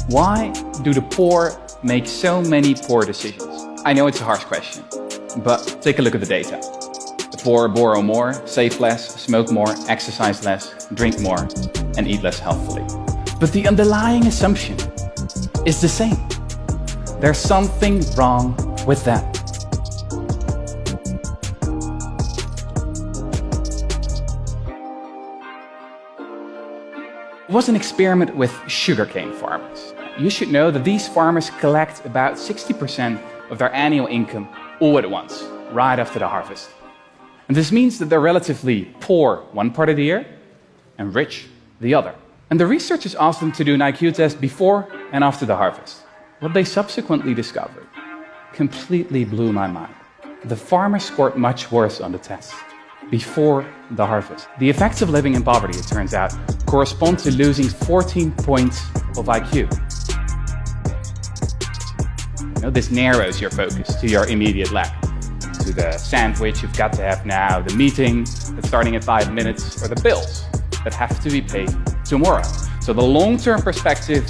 Why do the poor make so many poor decisions? I know it's a harsh question, but take a look at the data. The poor borrow more, save less, smoke more, exercise less, drink more, and eat less healthfully. But the underlying assumption is the same. There's something wrong with that. It was an experiment with sugarcane farmers. You should know that these farmers collect about 60% of their annual income all at once, right after the harvest. And this means that they're relatively poor one part of the year and rich the other. And the researchers asked them to do an IQ test before and after the harvest. What they subsequently discovered completely blew my mind. The farmers scored much worse on the test before the harvest. The effects of living in poverty, it turns out, correspond to losing 14 points of IQ. This narrows your focus to your immediate lack, to the sandwich you've got to have now, the meeting that's starting in 5 minutes, or the bills that have to be paid tomorrow. So the long-term perspective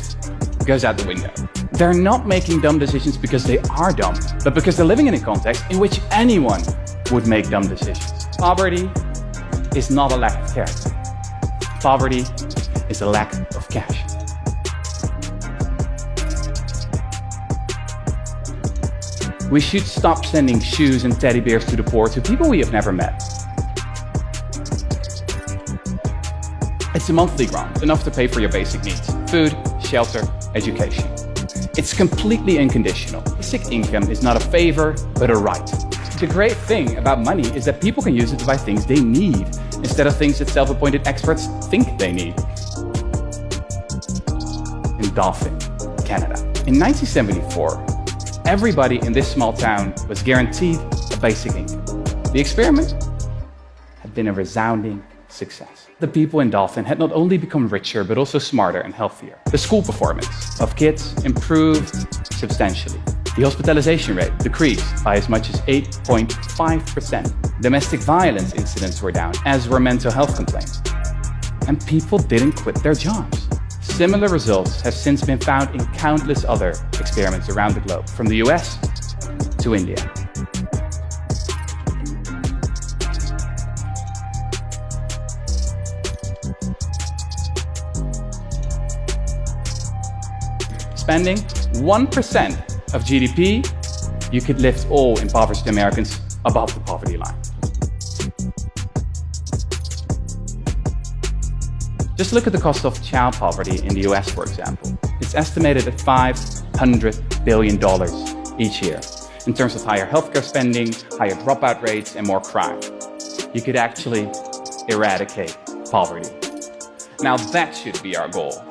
goes out the window. They're not making dumb decisions because they are dumb, but because they're living in a context in which anyone would make dumb decisions. Poverty is not a lack of character. Poverty is a lack of cash. We should stop sending shoes and teddy bears to the poor, to people we have never met. It's a monthly grant, enough to pay for your basic needs: food, shelter, education. It's completely unconditional. Basic income is not a favor, but a right. The great thing about money is that people can use it to buy things they need, instead of things that self-appointed experts think they need. In Dauphin, Canada. In 1974, everybody in this small town was guaranteed a basic income. The experiment had been a resounding success. The people in Dauphin had not only become richer, but also smarter and healthier. The school performance of kids improved substantially. The hospitalization rate decreased by as much as 8.5%. Domestic violence incidents were down, as were mental health complaints. And people didn't quit their jobs. Similar results have since been found in countless other experiments around the globe, from the US to India. Spending 1% of GDP, you could lift all impoverished Americans above the poverty line. Just look at the cost of child poverty in the US, for example. It's estimated at $500 billion each year. In terms of higher healthcare spending, higher dropout rates, and more crime. You could actually eradicate poverty. Now that should be our goal.